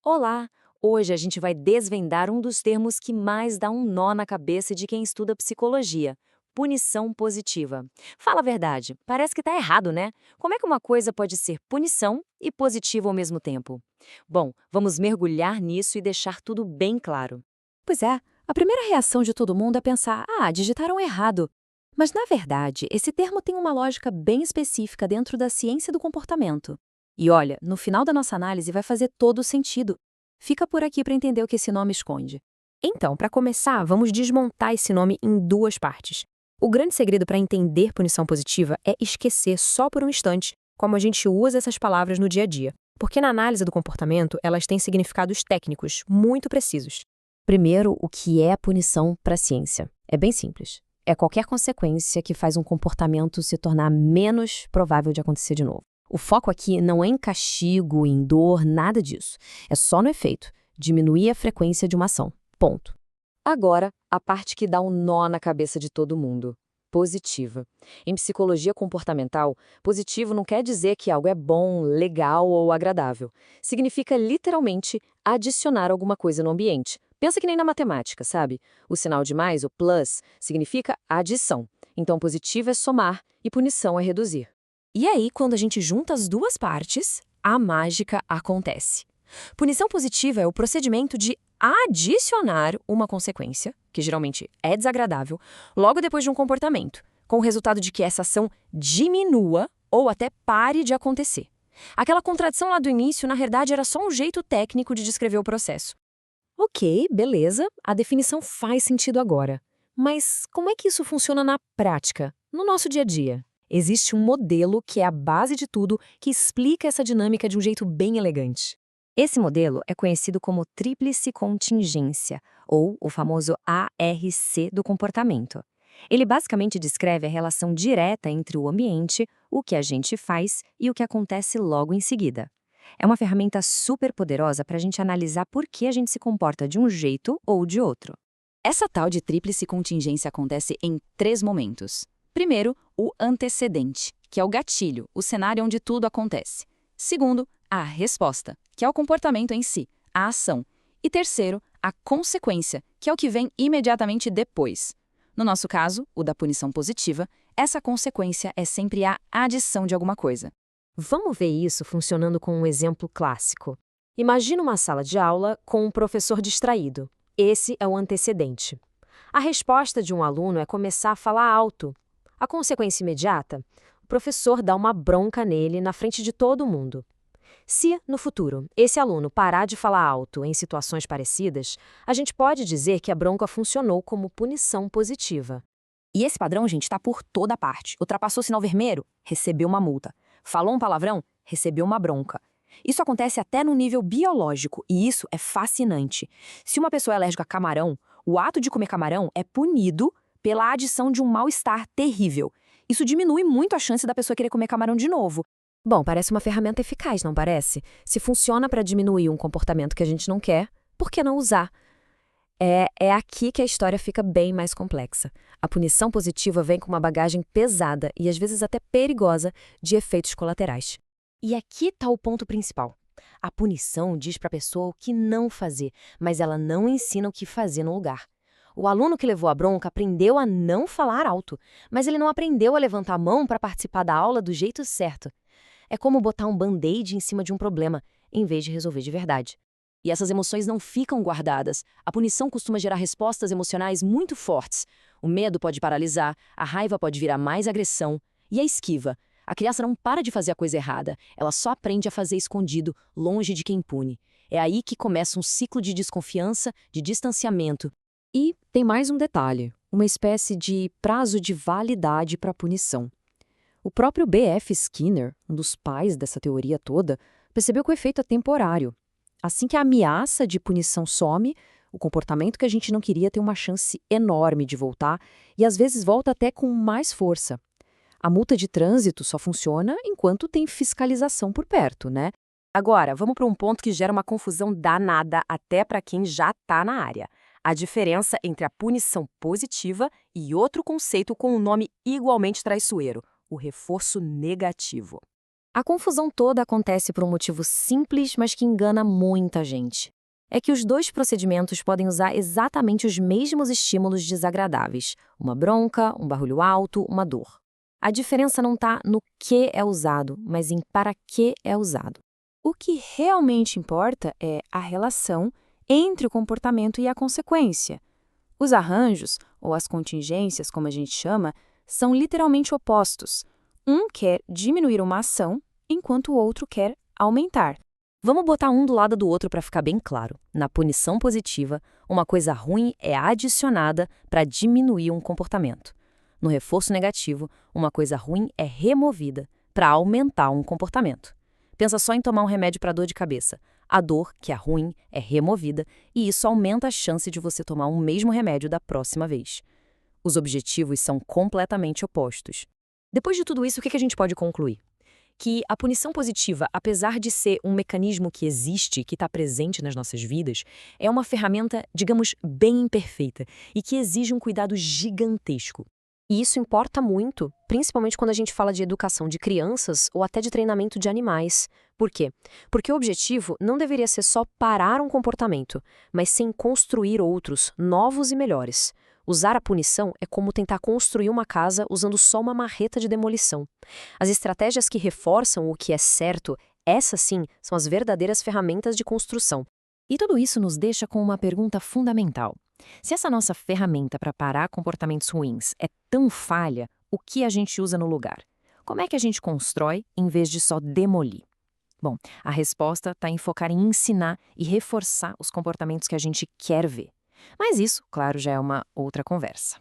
Olá! Hoje a gente vai desvendar um dos termos que mais dá um nó na cabeça de quem estuda psicologia: punição positiva. Fala a verdade, parece que tá errado, né? Como é que uma coisa pode ser punição e positiva ao mesmo tempo? Bom, vamos mergulhar nisso e deixar tudo bem claro. Pois é, a primeira reação de todo mundo é pensar: digitaram errado. Mas, na verdade, esse termo tem uma lógica bem específica dentro da ciência do comportamento. E olha, no final da nossa análise vai fazer todo o sentido. Fica por aqui para entender o que esse nome esconde. Então, para começar, vamos desmontar esse nome em duas partes. O grande segredo para entender punição positiva é esquecer só por um instante como a gente usa essas palavras no dia a dia. Porque na análise do comportamento, elas têm significados técnicos muito precisos. Primeiro, o que é a punição para a ciência? É bem simples. É qualquer consequência que faz um comportamento se tornar menos provável de acontecer de novo. O foco aqui não é em castigo, em dor, nada disso. É só no efeito, diminuir a frequência de uma ação. Ponto. Agora, a parte que dá um nó na cabeça de todo mundo: positiva. Em psicologia comportamental, positivo não quer dizer que algo é bom, legal ou agradável. Significa literalmente adicionar alguma coisa no ambiente. Pensa que nem na matemática, sabe? O sinal de mais, o plus, significa adição. Então, positivo é somar e punição é reduzir. E aí, quando a gente junta as duas partes, a mágica acontece. Punição positiva é o procedimento de adicionar uma consequência, que geralmente é desagradável, logo depois de um comportamento, com o resultado de que essa ação diminua ou até pare de acontecer. Aquela contradição lá do início, na verdade, era só um jeito técnico de descrever o processo. Ok, beleza, a definição faz sentido agora. Mas como é que isso funciona na prática, no nosso dia a dia? Existe um modelo que é a base de tudo que explica essa dinâmica de um jeito bem elegante. Esse modelo é conhecido como tríplice contingência, ou o famoso ARC do comportamento. Ele basicamente descreve a relação direta entre o ambiente, o que a gente faz e o que acontece logo em seguida. É uma ferramenta super poderosa para a gente analisar por que a gente se comporta de um jeito ou de outro. Essa tal de tríplice contingência acontece em três momentos. Primeiro, o antecedente, que é o gatilho, o cenário onde tudo acontece. Segundo, a resposta, que é o comportamento em si, a ação. E terceiro, a consequência, que é o que vem imediatamente depois. No nosso caso, o da punição positiva, essa consequência é sempre a adição de alguma coisa. Vamos ver isso funcionando com um exemplo clássico. Imagina uma sala de aula com um professor distraído. Esse é o antecedente. A resposta de um aluno é começar a falar alto. A consequência imediata? O professor dá uma bronca nele na frente de todo mundo. Se, no futuro, esse aluno parar de falar alto em situações parecidas, a gente pode dizer que a bronca funcionou como punição positiva. E esse padrão, gente, está por toda parte. Ultrapassou o sinal vermelho? Recebeu uma multa. Falou um palavrão? Recebeu uma bronca. Isso acontece até no nível biológico, e isso é fascinante. Se uma pessoa é alérgica a camarão, o ato de comer camarão é punido pela adição de um mal-estar terrível. Isso diminui muito a chance da pessoa querer comer camarão de novo. Bom, parece uma ferramenta eficaz, não parece? Se funciona para diminuir um comportamento que a gente não quer, por que não usar? É aqui que a história fica bem mais complexa. A punição positiva vem com uma bagagem pesada e às vezes até perigosa de efeitos colaterais. E aqui está o ponto principal. A punição diz para a pessoa o que não fazer, mas ela não ensina o que fazer no lugar. O aluno que levou a bronca aprendeu a não falar alto, mas ele não aprendeu a levantar a mão para participar da aula do jeito certo. É como botar um band-aid em cima de um problema, em vez de resolver de verdade. E essas emoções não ficam guardadas. A punição costuma gerar respostas emocionais muito fortes. O medo pode paralisar, a raiva pode virar mais agressão. E a esquiva? A criança não para de fazer a coisa errada, ela só aprende a fazer escondido, longe de quem pune. É aí que começa um ciclo de desconfiança, de distanciamento. E tem mais um detalhe: uma espécie de prazo de validade para a punição. O próprio B.F. Skinner, um dos pais dessa teoria toda, percebeu que o efeito é temporário. Assim que a ameaça de punição some, o comportamento que a gente não queria tem uma chance enorme de voltar e às vezes volta até com mais força. A multa de trânsito só funciona enquanto tem fiscalização por perto, né? Agora, vamos para um ponto que gera uma confusão danada até para quem já está na área: a diferença entre a punição positiva e outro conceito com um nome igualmente traiçoeiro: o reforço negativo. A confusão toda acontece por um motivo simples, mas que engana muita gente. É que os dois procedimentos podem usar exatamente os mesmos estímulos desagradáveis, uma bronca, um barulho alto, uma dor. A diferença não está no que é usado, mas em para que é usado. O que realmente importa é a relação entre o comportamento e a consequência. Os arranjos, ou as contingências, como a gente chama, são literalmente opostos. Um quer diminuir uma ação, enquanto o outro quer aumentar. Vamos botar um do lado do outro para ficar bem claro. Na punição positiva, uma coisa ruim é adicionada para diminuir um comportamento. No reforço negativo, uma coisa ruim é removida para aumentar um comportamento. Pensa só em tomar um remédio para dor de cabeça. A dor, que é ruim, é removida e isso aumenta a chance de você tomar o mesmo remédio da próxima vez. Os objetivos são completamente opostos. Depois de tudo isso, o que a gente pode concluir? Que a punição positiva, apesar de ser um mecanismo que existe, que está presente nas nossas vidas, é uma ferramenta, digamos, bem imperfeita e que exige um cuidado gigantesco. E isso importa muito, principalmente quando a gente fala de educação de crianças ou até de treinamento de animais. Por quê? Porque o objetivo não deveria ser só parar um comportamento, mas sim construir outros, novos e melhores. Usar a punição é como tentar construir uma casa usando só uma marreta de demolição. As estratégias que reforçam o que é certo, essas sim, são as verdadeiras ferramentas de construção. E tudo isso nos deixa com uma pergunta fundamental. Se essa nossa ferramenta para parar comportamentos ruins é tão falha, o que a gente usa no lugar? Como é que a gente constrói em vez de só demolir? Bom, a resposta está em focar em ensinar e reforçar os comportamentos que a gente quer ver. Mas isso, claro, já é uma outra conversa.